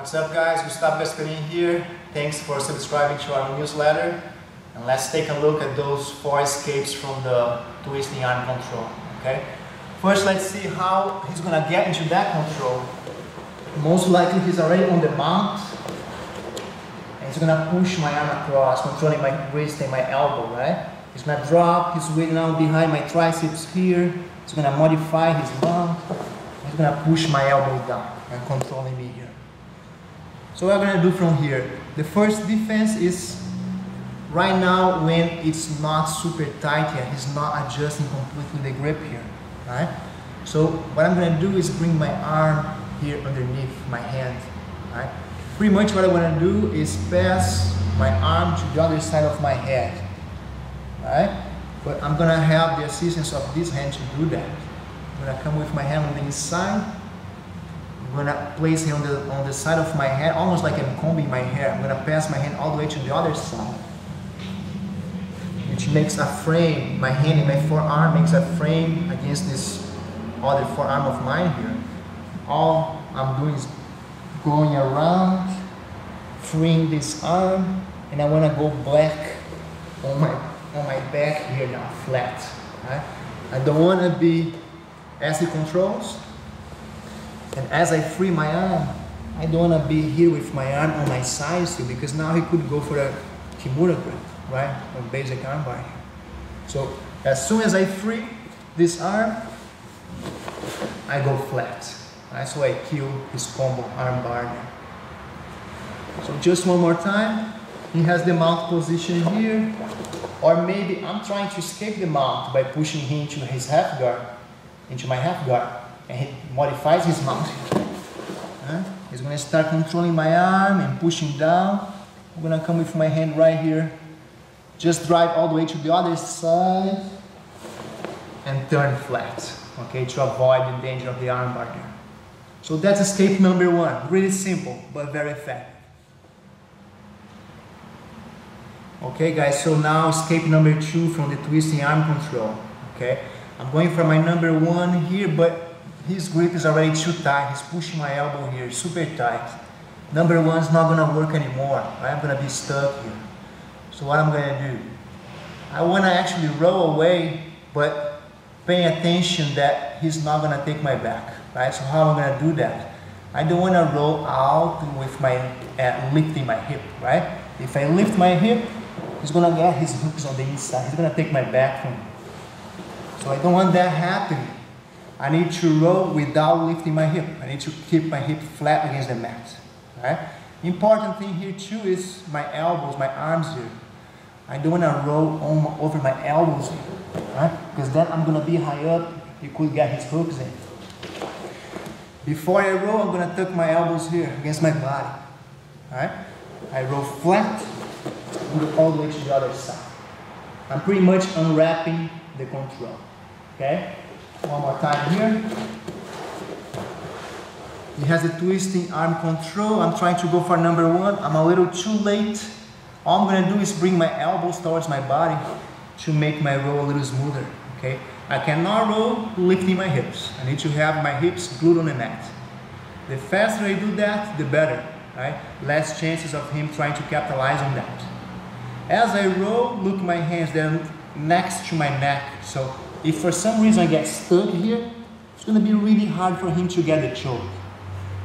What's up guys, Gustavo Gasperin here. Thanks for subscribing to our newsletter. And let's take a look at those 4 escapes from the twisting arm control. Okay. First let's see how he's gonna get into that control. Most likely he's already on the mount. And he's gonna push my arm across, controlling my wrist and my elbow, right? He's gonna drop his weight now behind my triceps here. He's gonna modify his mount. He's gonna push my elbow down and controlling me here. So what I'm gonna do from here, the first defense is right now when it's not super tight yet, he's not adjusting completely the grip here, right? So what I'm gonna do is bring my arm here underneath my hand, right? Pretty much what I wanna do is pass my arm to the other side of my head, right? But I'm gonna have the assistance of this hand to do that. I'm gonna come with my hand on the inside. I'm gonna place it on the side of my head, almost like I'm combing my hair. I'm gonna pass my hand all the way to the other side, which makes a frame. My hand and my forearm makes a frame against this other forearm of mine here. All I'm doing is going around, freeing this arm, and I wanna go back on my back here now, flat. Right? I don't wanna be as he controls. And as I free my arm, I don't want to be here with my arm on my side still, because now he could go for a Kimura grip, right? A basic arm bar here. So as soon as I free this arm, I go flat. Right? So I kill his combo arm bar there. So just one more time. He has the mount position here. Or maybe I'm trying to escape the mount by pushing him into his half guard, into my half guard. And he modifies his mount. He's going to start controlling my arm and pushing down. I'm going to come with my hand right here. Just drive all the way to the other side and turn flat, okay, to avoid the danger of the arm bar there. So that's escape number 1. Really simple, but very effective. Okay guys, so now escape number 2 from the twisting arm control. Okay, I'm going for my number 1 here, but his grip is already too tight. He's pushing my elbow here, super tight. Number 1 is not gonna work anymore. I'm gonna be stuck here. So what I'm gonna do? I wanna actually roll away, but pay attention that he's not gonna take my back, right? So how am I gonna do that? I don't wanna roll out with my lifting my hip, right? If I lift my hip, he's gonna get his hooks on the inside. He's gonna take my back from me. So I don't want that happening. I need to roll without lifting my hip. I need to keep my hip flat against the mat. Right? Important thing here too is my elbows, my arms here. I don't want to roll over my elbows here, right? Because then I'm going to be high up. You could get his hooks in. Before I roll, I'm going to tuck my elbows here against my body. Right? I roll flat and go all the way to the other side. I'm pretty much unwrapping the control. Okay? One more time here. He has the twisting arm control. I'm trying to go for number 1. I'm a little too late. All I'm going to do is bring my elbows towards my body to make my roll a little smoother. Okay? I cannot roll lifting my hips. I need to have my hips glued on the mat. The faster I do that, the better. Right? Less chances of him trying to capitalize on that. As I roll, look, my hands, they're next to my neck. So if for some reason I get stuck here, it's going to be really hard for him to get the choke.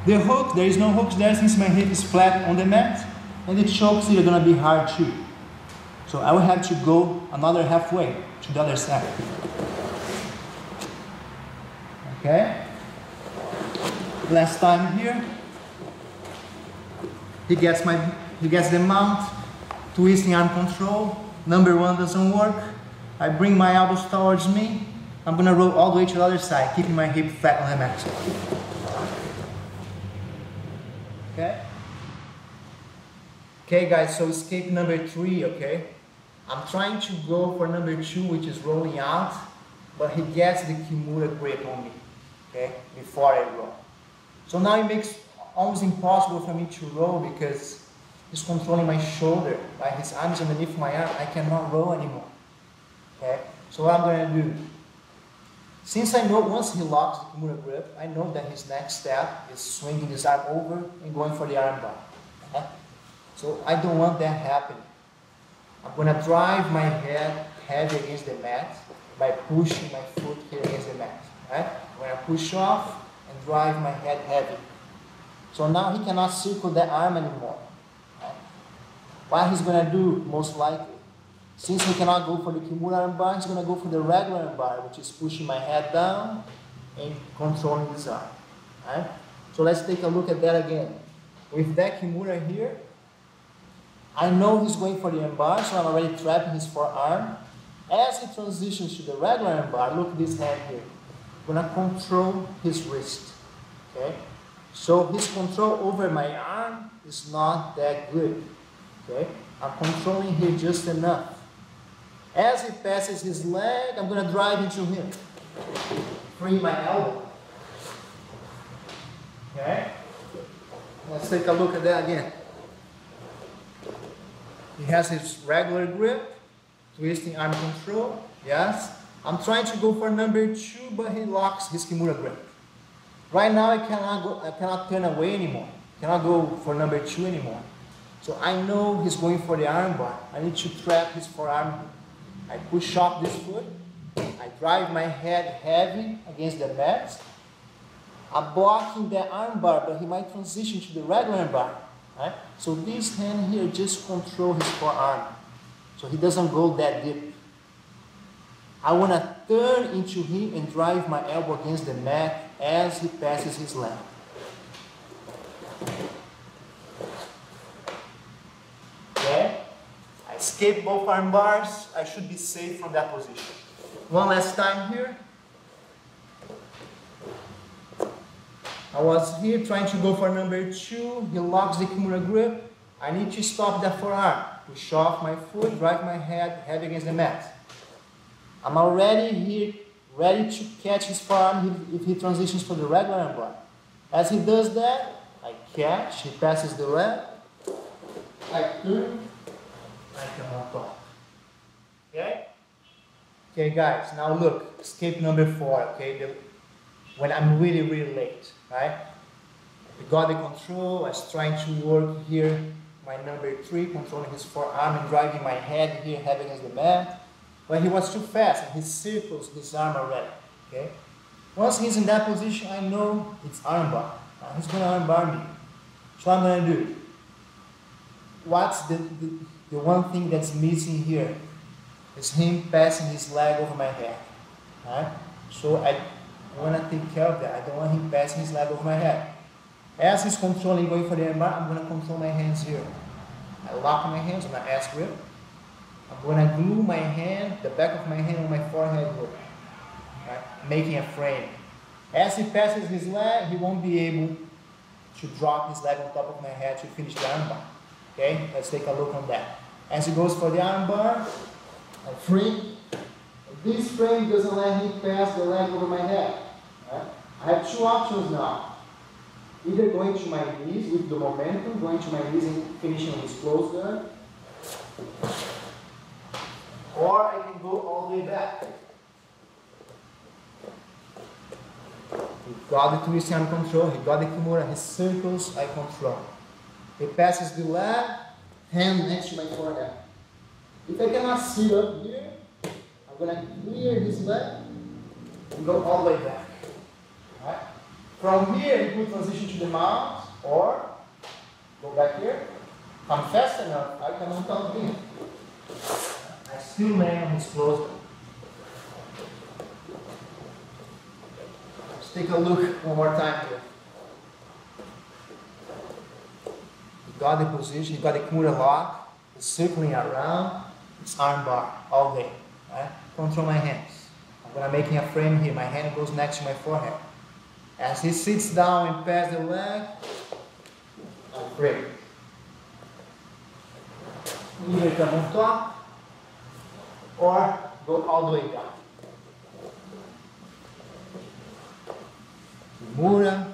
The hook, there is no hooks there since my hip is flat on the mat, and the chokes here are going to be hard too. So I will have to go another halfway to the other side. Okay? Last time here. He gets the mount, twisting arm control. Number 1 doesn't work. I bring my elbows towards me. I'm gonna roll all the way to the other side, keeping my hip flat on the mat. Okay? Okay guys, so escape number 3, okay? I'm trying to go for number 2, which is rolling out, but he gets the Kimura grip on me, okay? Before I roll. So now it makes almost impossible for me to roll because he's controlling my shoulder, right? His arm is underneath my arm. I cannot roll anymore. Okay, so what I'm going to do, Since I know once he locks the Kimura grip, I know that his next step is swinging his arm over and going for the arm bar. Okay? So I don't want that happening. I'm going to drive my head heavy against the mat by pushing my foot here against the mat. Right? I'm going to push off and drive my head heavy. So now he cannot circle the arm anymore. Right? What he's going to do, most likely, since he cannot go for the Kimura arm bar, he's going to go for the regular arm bar, which is pushing my head down and controlling this arm. Right? So let's take a look at that again. With that Kimura here, I know he's going for the arm bar, so I'm already trapping his forearm. As he transitions to the regular arm bar, look at this hand here. I'm going to control his wrist. Okay? So his control over my arm is not that good. Okay? I'm controlling here just enough. As he passes his leg, I'm going to drive into him. Free my elbow. Okay? Let's take a look at that again. He has his regular grip, twisting arm control. Yes. I'm trying to go for number 2, but he locks his Kimura grip. Right now I cannot turn away anymore. Cannot go for number 2 anymore. So I know he's going for the arm bar. I need to trap his forearm. I push off this foot. I drive my head heavy against the mat. I'm blocking the arm bar, but he might transition to the regular arm bar. Right? So this hand here just control his forearm. So he doesn't go that deep. I want to turn into him and drive my elbow against the mat as he passes his leg. Okay? I escape both arm bars. I should be safe from that position. One last time here. I was here trying to go for number 2. He locks the Kimura grip. I need to stop that forearm. Push off my foot, drive my head heavy against the mat. I'm already here, ready to catch his forearm if he transitions to the regular arm bar. As he does that, I catch, he passes the leg, I turn, I come on top. Okay? Okay guys, now look, escape number 4, okay? When I'm really, really late, right? We got the control, I was trying to work here, my number 3, controlling his forearm and driving my head here heavy against the mat. But he was too fast and he circles his arm already. Okay? Once he's in that position, I know it's armbar. He's going to armbar me. So I'm going to do. What's the one thing that's missing here? Is him passing his leg over my head. Right? So I want to take care of that. I don't want him passing his leg over my head. As he's controlling going for the armbar, I'm going to control my hands here. I lock my hands on my ass grip. I'm going to glue my hand, the back of my hand on my forehead here, right? Making a frame. As he passes his leg, he won't be able to drop his leg on top of my head to finish the armbar. Okay, let's take a look on that. As he goes for the armbar, I free. This frame doesn't let him pass the leg over my head. Right? I have 2 options now. Either going to my knees with the momentum, going to my knees and finishing on his closed guard. Or I can go all the way back. He got the twist arm control, he got the Kimura, his circles, I control. He passes the leg, hand next to my forehead. If I cannot sit up here, I'm going to clear his leg and go all the way back. Right? From here, he could transition to the mount, or go back here. If I'm fast enough, I can on top of him. I still land on his closed. Let's take a look one more time here. He got the position, he got the Kimura lock, he's circling around, it's arm bar all day. Right? Control my hands. I'm going to make a frame here, my hand goes next to my forehead. As he sits down and passes the leg, I'm free. Either come on top, or go all the way down. Kimura,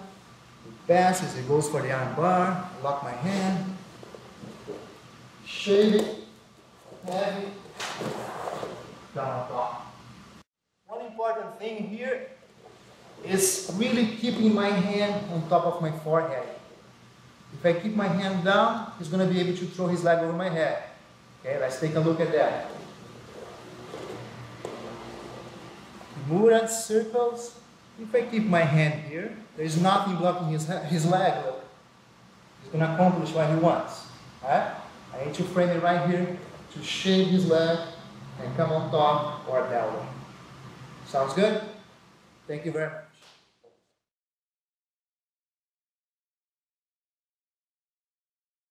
he passes, he goes for the arm bar, lock my hand, shave it, heavy, down on top. One important thing aim here is really keeping my hand on top of my forehead. If I keep my hand down, he's going to be able to throw his leg over my head. Okay, let's take a look at that. Murad circles. If I keep my hand here, there's nothing blocking his leg. Look. He's going to accomplish what he wants. Alright? I need to frame it right here to shave his leg and come on top or that way. Sounds good? Thank you very much.